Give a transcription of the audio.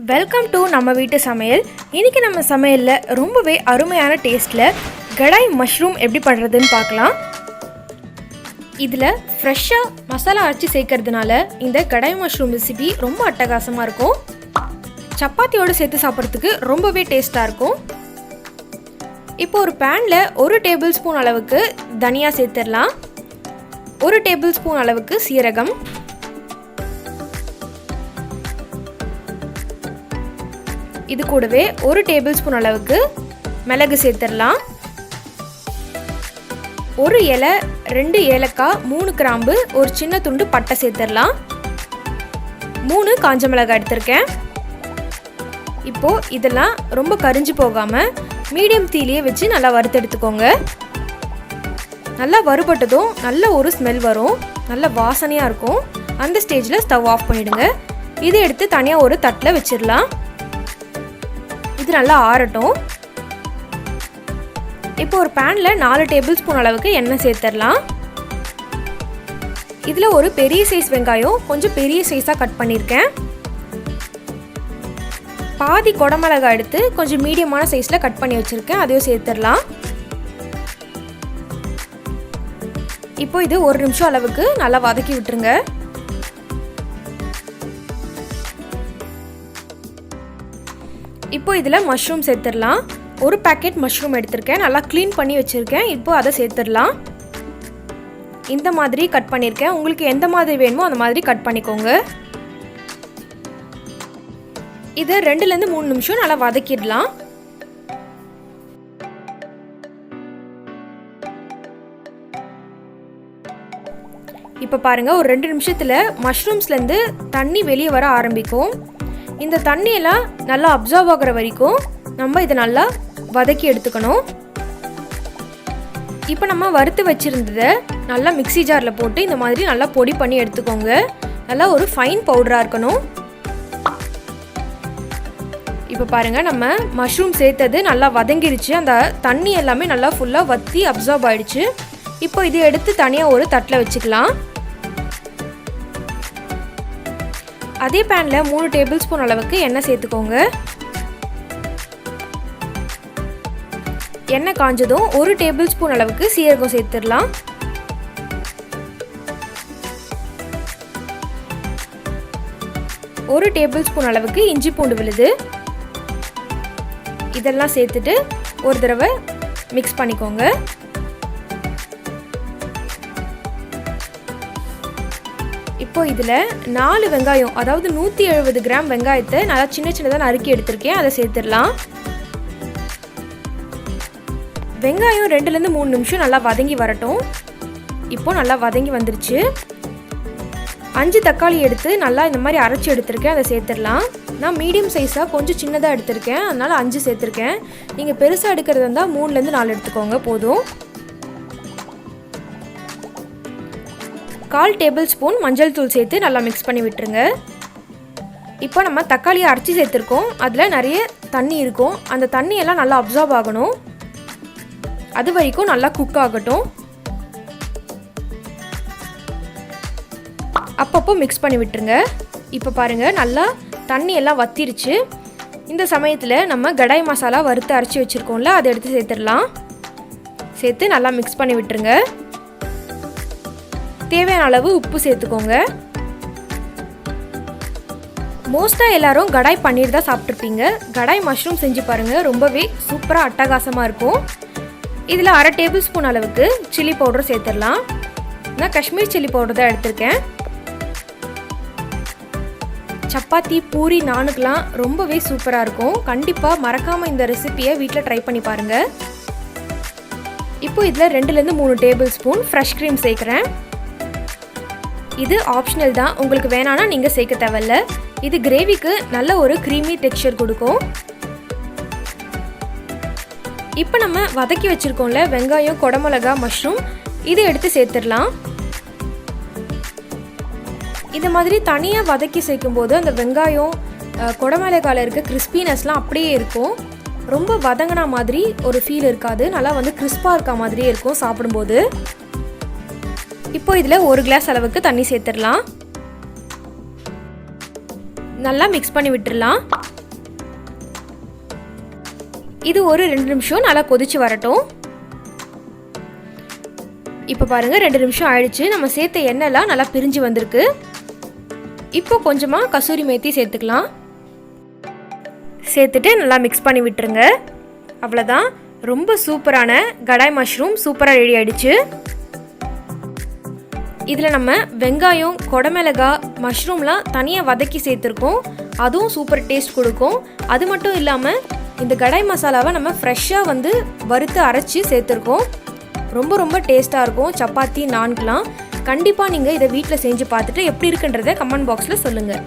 Welcome to நம்ம வீட்டு சமையல். இன்றைக்கி நம்ம சமையலில் ரொம்பவே அருமையான டேஸ்ட்டில் கடாய் மஷ்ரூம் எப்படி பண்ணுறதுன்னு பார்க்கலாம். இதில் ஃப்ரெஷ்ஷாக மசாலா அரைச்சி சேர்க்கறதுனால இந்த கடாய் மஷ்ரூம் ரெசிபி ரொம்ப அட்டகாசமாக இருக்கும். சப்பாத்தியோடு சேர்த்து சாப்பிட்றதுக்கு ரொம்பவே டேஸ்ட்டாக இருக்கும். இப்போ ஒரு பேனில் 1 டேபிள் ஸ்பூன் அளவுக்கு தனியா சேர்த்துடலாம். 1 டேபிள் ஸ்பூன் அளவுக்கு சீரகம், இது கூடவே 1 டேபிள் ஸ்பூன் அளவுக்கு மிளகு சேர்த்துடலாம். 1 இலை, 2 ஏலக்காய், 3 கிராம்பு, ஒரு சின்ன துண்டு பட்டை சேர்த்துடலாம். 3 காஞ்ச மிளகாய் எடுத்திருக்கேன். இப்போது இதெல்லாம் ரொம்ப கரிஞ்சு போகாமல் மீடியம் தீயிலே வச்சு நல்லா வறுத்து எடுத்துக்கோங்க. நல்லா வறுபட்டதும் நல்ல ஒரு ஸ்மெல் வரும், நல்ல வாசனையாக இருக்கும். அந்த ஸ்டேஜில் ஸ்டவ் ஆஃப் பண்ணிவிடுங்க. இதை எடுத்து தனியாக ஒரு தட்டில் வச்சிடலாம். இது நல்லா ஆறட்டும். இப்போ ஒரு பேனில் 4 டேபிள் ஸ்பூன் அளவுக்கு எண்ணெய் சேர்த்துடலாம். இதில் ஒரு பெரிய சைஸ் வெங்காயம் கொஞ்சம் பெரிய சைஸாக கட் பண்ணியிருக்கேன். பாதி குடமிளகாய் எடுத்து கொஞ்சம் மீடியமான சைஸில் கட் பண்ணி வச்சுருக்கேன், அதையும் சேர்த்துடலாம். இப்போ இது 1 நிமிஷம் அளவுக்கு நல்லா வதக்கி விட்டுருங்க. இப்போ இதில் மஷ்ரூம் சேர்த்துடலாம். 1 பேக்கெட் மஷ்ரூம் எடுத்திருக்கேன், நல்லா க்ளீன் பண்ணி வச்சுருக்கேன். இப்போ அதை சேர்த்துடலாம். இந்த மாதிரி கட் பண்ணியிருக்கேன். உங்களுக்கு எந்த மாதிரி வேணுமோ அந்த மாதிரி கட் பண்ணிக்கோங்க. இதை 2லேருந்து 3 நிமிஷம் நல்லா வதக்கிடலாம். இப்போ பாருங்கள், ஒரு 2 நிமிஷத்தில் மஷ்ரூம்ஸ்லேருந்து தண்ணி வெளியே வர ஆரம்பிக்கும். இந்த தண்ணியெல்லாம் நல்லா அப்சர்வ் ஆகிற வரைக்கும் நம்ம இதை நல்லா வதக்கி எடுத்துக்கணும். இப்போ நம்ம வறுத்து வச்சுருந்ததை நல்லா மிக்ஸி ஜாரில் போட்டு இந்த மாதிரி நல்லா பொடி பண்ணி எடுத்துக்கோங்க. நல்லா ஒரு ஃபைன் பவுடராக இருக்கணும். இப்போ பாருங்கள், நம்ம மஷ்ரூம் சேர்த்தது நல்லா வதங்கிடுச்சு. அந்த தண்ணி எல்லாமே நல்லா ஃபுல்லாக வற்றி அப்சர்வ் ஆகிடுச்சு. இப்போ இதை எடுத்து தனியாக ஒரு தட்டில் வச்சுக்கலாம். அதே பேனில் 3 டேபிள் ஸ்பூன் அளவுக்கு எண்ணெய் சேர்த்துக்கோங்க. எண்ணெய் காஞ்சதும் 1 டேபிள் ஸ்பூன் அளவுக்கு சீரகம் சேர்த்துடலாம். ஒரு டேபிள் ஸ்பூன் அளவுக்கு இஞ்சி பூண்டு விழுது, இதெல்லாம் சேர்த்துட்டு ஒரு தடவை மிக்ஸ் பண்ணிக்கோங்க. இப்போ இதில் 4 வெங்காயம், அதாவது 170 கிராம் வெங்காயத்தை நல்லா சின்ன சின்னதாக நறுக்கி எடுத்திருக்கேன், அதை சேர்த்துடலாம். வெங்காயம் 2லேருந்து 3 நிமிஷம் நல்லா வதங்கி வரட்டும். இப்போ நல்லா வதங்கி வந்துருச்சு. 5 தக்காளி எடுத்து நல்லா இந்த மாதிரி அரைச்சி எடுத்திருக்கேன், அதை சேர்த்துடலாம். நான் மீடியம் சைஸாக கொஞ்சம் சின்னதாக எடுத்திருக்கேன், அதனால் 5 சேர்த்துருக்கேன். நீங்கள் பெருசாக எடுக்கிறது இருந்தால் 3லேருந்து 4 எடுத்துக்கோங்க போதும். 1/4 டேபிள் ஸ்பூன் மஞ்சள் தூள் சேர்த்து நல்லா மிக்ஸ் பண்ணி விட்டுருங்க. இப்போ நம்ம தக்காளியை அரைச்சி சேர்த்துருக்கோம், அதில் நிறைய தண்ணி இருக்கும். அந்த தண்ணியெல்லாம் நல்லா அப்சர்வ் ஆகணும். அது வரைக்கும் நல்லா குக் ஆகட்டும். அப்பப்போ மிக்ஸ் பண்ணி விட்டுருங்க. இப்போ பாருங்கள், நல்லா தண்ணியெல்லாம் வத்திருச்சு. இந்த சமயத்தில் நம்ம கடாய் மசாலா வறுத்து அரைச்சி வச்சுருக்கோம்ல, அதை எடுத்து சேர்த்துடலாம். சேர்த்து நல்லா மிக்ஸ் பண்ணி விட்டுருங்க. தேவையான அளவு உப்பு சேர்த்துக்கோங்க. மோஸ்ட்டாக எல்லாரும் கடாய் பன்னீர் தான் சாப்பிட்ருப்பீங்க. கடாய் மஷ்ரூம் செஞ்சு பாருங்கள், ரொம்பவே சூப்பராக அட்டகாசமாக இருக்கும். இதில் 1/2 டேபிள் ஸ்பூன் அளவுக்கு சில்லி பவுடர் சேர்த்துடலாம். நான் காஷ்மீர் சில்லி பவுடர் தான் எடுத்திருக்கேன். சப்பாத்தி, பூரி, நானுக்கெலாம் ரொம்பவே சூப்பராக இருக்கும். கண்டிப்பாக மறக்காமல் இந்த ரெசிபியை வீட்டில் ட்ரை பண்ணி பாருங்கள். இப்போ இதில் 2லேருந்து 3 டேபிள் ஸ்பூன் ஃப்ரெஷ் க்ரீம் சேர்க்குறேன். இது ஆப்ஷனல் தான், உங்களுக்கு வேணான்னா நீங்கள் சேர்க்க தேவையில்ல. இது கிரேவிக்கு நல்ல ஒரு க்ரீமி டெக்ஸ்சர் கொடுக்கும். இப்போ நம்ம வதக்கி வச்சுருக்கோம்ல வெங்காயம், குடமிளகா, மஷ்ரூம், இதை எடுத்து சேர்த்துடலாம். இந்த மாதிரி தனியாக வதக்கி சேர்க்கும்போது அந்த வெங்காயம், குடமிளகாயில் இருக்க கிறிஸ்பினஸ்லாம் அப்படியே இருக்கும். ரொம்ப வதங்கின மாதிரி ஒரு ஃபீல் இருக்காது, நல்லா கிறிஸ்பாக இருக்க மாதிரியே இருக்கும் சாப்பிடும்போது. இப்போ இதில் 1 கிளாஸ் அளவுக்கு தண்ணி சேர்த்துடலாம். நல்லா மிக்ஸ் பண்ணி விட்டுறலாம். இது ஒரு 2 நிமிஷம் நல்லா கொதிச்சு வரட்டும். இப்போ பாருங்கள் 2 நிமிஷம் ஆயிடுச்சு. நம்ம சேர்த்த எண்ணெய்லாம் நல்லா பிரிஞ்சு வந்திருக்கு. இப்போ கொஞ்சமாக கசூரி மேத்தி சேர்த்துக்கலாம். சேர்த்துட்டு நல்லா மிக்ஸ் பண்ணி விட்டுருங்க. அவ்வளோதான், ரொம்ப சூப்பரான கடாய் மஷ்ரூம் சூப்பராக ரெடி ஆகிடுச்சு. இதில் நம்ம வெங்காயம், கொடமிளகாய், மஷ்ரூம்லாம் தனியாக வதக்கி சேர்த்துருக்கோம். அதுவும் சூப்பர் டேஸ்ட் கொடுக்கும். அது மட்டும் இல்லாமல் இந்த கடாய் மசாலாவை நம்ம ஃப்ரெஷ்ஷாக வந்து வறுத்து அரைச்சி சேர்த்துருக்கோம். ரொம்ப ரொம்ப டேஸ்ட்டாக இருக்கும் சப்பாத்தி, நான்கெலாம். கண்டிப்பாக நீங்கள் இதை வீட்டில் செஞ்சு பார்த்துட்டு எப்படி இருக்குன்றதை கமெண்ட் பாக்ஸில் சொல்லுங்கள்.